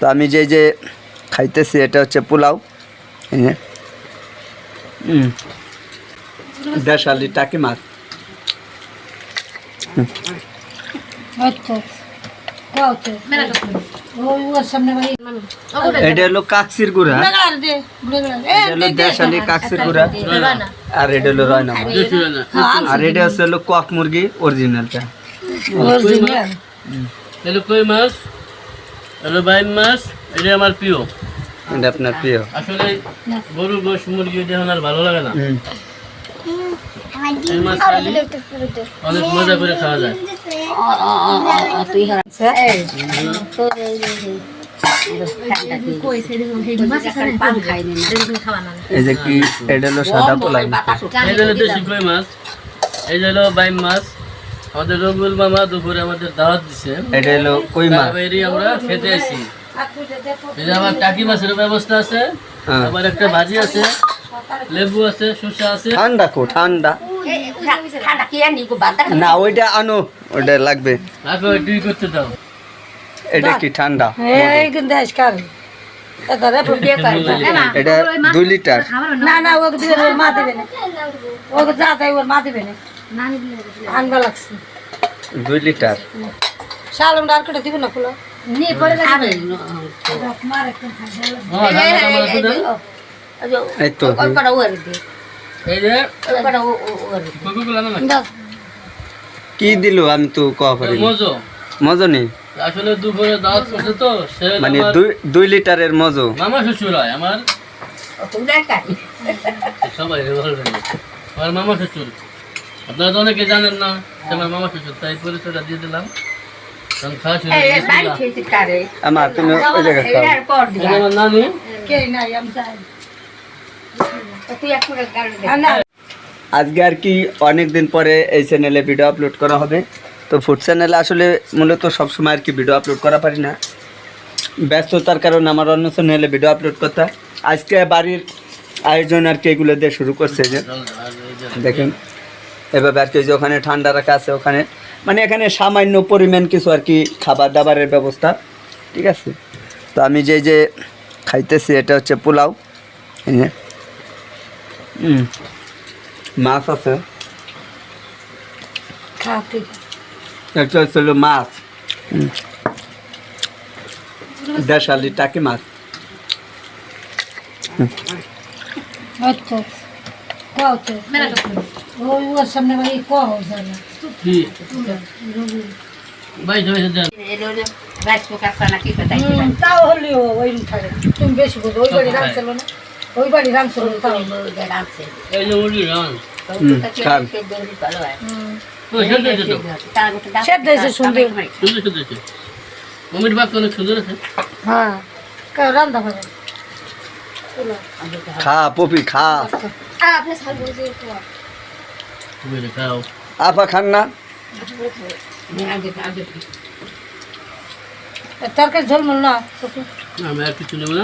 তো আমি যে খাইতেছি এটা হচ্ছে পোলাও, দেশালি টাকি মাছ। এটা হলো কাকসির গুঁড়া, এটা হলো দেশালি কাকসির গুঁড়া, আর এটা হলো রয়না মাছ, আর এটা হলো কক মুরগি অরিজিনালটা। এটা কই মাছ, এটা বাইম মাছ, এটা আমার প্রিয়। এটা আপনার প্রিয়? আসলে গরুর গোশ মুরগি দেখুন আর ভালো লাগে না, এই মাছ অনেক মজা করে খাওয়া যায়। এই যে কি, এটা হলো সাদা পোলাও, এই হলো দেশি কই মাছ, এই হলো বাইম মাছ। আমাদের রঙ্গুল মামা দুপুরে আমাদের দাওয়াত দিছে, এটা হলো কই মাছ, আমরা খেতে আসি। এই যে আমার টাকি মাছের ব্যবস্থা আছে, আবার একটা ভাজি আছে, লেবু আছে, শসা আছে। ঠান্ডা কো ঠান্ডা না, ওইটা আনো, ওইটা লাগবে। তুই করতে দাও, এটা কি ঠান্ডা? এটা 2 লিটার। না না ও মা দেবে না, ও যা তাই ওর মা দেবে না, আনবা লাগছে 2 লিটার। শালম ডার করে দিব না ফুলো নিয়ে পড়ে যাবে। এই তো কি দিল, আমি তো কওয়া পারি মজো নেই। আসলে দুপুরে দাওয়াত করছে তো, মানে 2 লিটারের মজো। মামা শ্বশুর হয় আমার, সবাই বলবেন আমার মামা শ্বশুর। আপনারা তো অনেকে জানেন না আমার মামা শ্বশুর, তাই পরিচয়টা দিয়ে দিলাম। খাওয়া শুরু আমার তুমি ওই জায়গায় খাও। আমার নানি আজকে আর কি অনেকদিন পরে এই চ্যানেলে ভিডিও আপলোড করা হবে। তো ফুড চ্যানেলে আসলে মূলত সবসময় আর কি ভিডিও আপলোড করা পারি না, ব্যস্ততার কারণে আমার অন্য চ্যানেলে ভিডিও আপলোড করতে হয়। আজকে বাড়ির আয়োজন আর কি এগুলো দিয়ে শুরু করছে, যে দেখেন এভাবে আর কি, যে ওখানে ঠান্ডা রাখা আছে, ওখানে মানে এখানে সামান্য পরিমাণ কিছু আর কি খাবার দাবারের ব্যবস্থা, ঠিক আছে। তো আমি যে খাইতেছি এটা হচ্ছে পোলাও, মাছ আছে, এটা হচ্ছিল মাছ, দেশালি টাকি মাছ। সামনে ভাই তাও হলেও ওই থাকে, তুমি বেশি বোঝো। ওই বাড়ি রাখছিল না, ওই বাড়ি রাখছিল তাও হ্যাঁ রান্না ভালো। খা পপি খা, আপা খান না তরকারি ঝোলমোল না আমি আর কিছু নেব না।